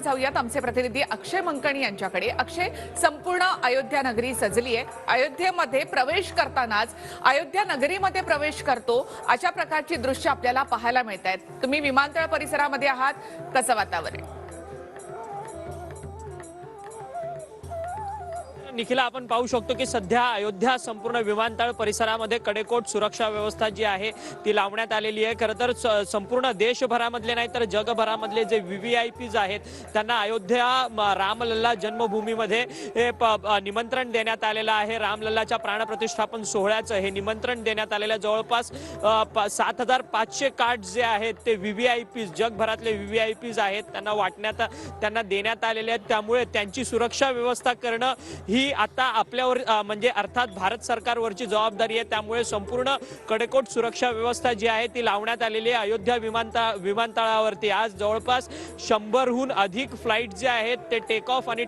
जाऊयात आमचे प्रतिनिधी अक्षय मंकणी यांच्याकडे। अक्षय, संपूर्ण अयोध्या नगरी सजली आहे। अयोध्येमध्ये प्रवेश करतानाच अयोध्या नगरीमध्ये प्रवेश करतो अशा प्रकारची दृश्य आपल्याला पाहायला मिळतात। तुम्ही विमानतळ परिसरामध्ये आहात, कसं वातावरण? निखिला, आपण पाहू शकतो की सध्या अयोध्या संपूर्ण विमानतळ परिसरामध्ये कडेकोट सुरक्षा व्यवस्था जी आहे ती लावण्यात आलेली आहे। खरं तर संपूर्ण देशभरामधले नाही तर जगभरामधले जे VVIPs आहेत त्यांना अयोध्या रामलल्ला जन्मभूमीमध्ये निमंत्रण देण्यात आलेलं आहे। रामलल्लाच्या प्राणप्रतिष्ठापन सोहळ्याचं हे निमंत्रण देण्यात आलेलं आहे। जवळपास 7500 कार्ड जे आहेत ते VVIPs, जगभरातले VVIPs आहेत त्यांना देण्यात आलेले आहेत। त्यामुळे त्यांची सुरक्षा व्यवस्था करणं ही आता आपल्यावर म्हणजे अर्थात भारत सरकारवरची जबाबदारी आहे। त्यामुळे संपूर्ण कडेकोट सुरक्षा व्यवस्था जी आहे ती लावण्यात आलेली आहे। अयोध्या विमानतळावरती आज जवळपास 100हून अधिक फ्लाइट जे आहेत ते टेक ऑफ आणि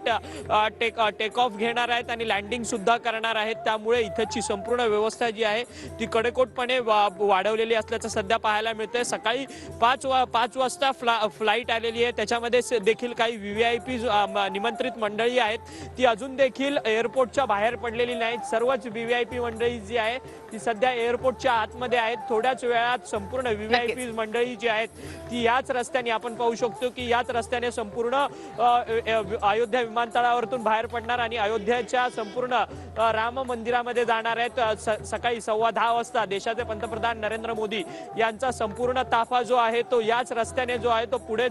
टेक ऑफ घेणार आहेत आणि लँडिंग सुद्धा करणार आहेत। त्यामुळे इथची संपूर्ण व्यवस्था जी आहे ती कडेकोटपणे वाढवलेली असल्याचं सध्या पाहायला मिळतंय। सकाळी 5 वाजता फ्लाइट आलेली आहे, त्याच्यामध्ये देखील काही VVIPs निमंत्रित मंडळी आहेत ती अजून देखील एअरपोर्टच्या बाहेर पडलेली नाहीत। सर्वच VVIP मंडळी जी आहे ती सध्या एअरपोर्टच्या आतमध्ये आहेत। थोड्याच वेळात संपूर्ण VVIP मंडळी जी आहेत ती याच रस्त्याने आपण पाहू शकतो की याच रस्त्याने संपूर्ण अयोध्या विमानतळावरून बाहेर पडणार आणि अयोध्येच्या संपूर्ण राम मंदिरामध्ये जाणार आहेत। सकाळी 10:15 वाजता देशाचे पंतप्रधान नरेंद्र मोदी यांचा संपूर्ण ताफा जो आहे तो याच रस्त्याने जो आहे तो पुढे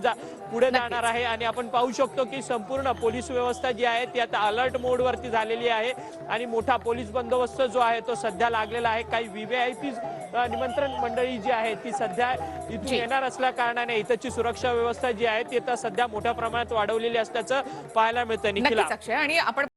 जाणार आहे आणि आपण पाहू शकतो की संपूर्ण पोलीस व्यवस्था जी आहे ती आता अलर्ट मोड वरती झालेली आहे आणि मोठा पोलीस बंदोबस्त जो आहे तो सध्या लागलेला आहे। काही VVIPs निमंत्रण मंडळी जी आहे ती सध्या इथून येणार असल्या कारणाने इथची सुरक्षा व्यवस्था जी आहे ती आता सध्या मोठ्या प्रमाणात वाढवलेली असल्याचं पाहायला मिळतं। निखिला, अक्षय, आणि आपण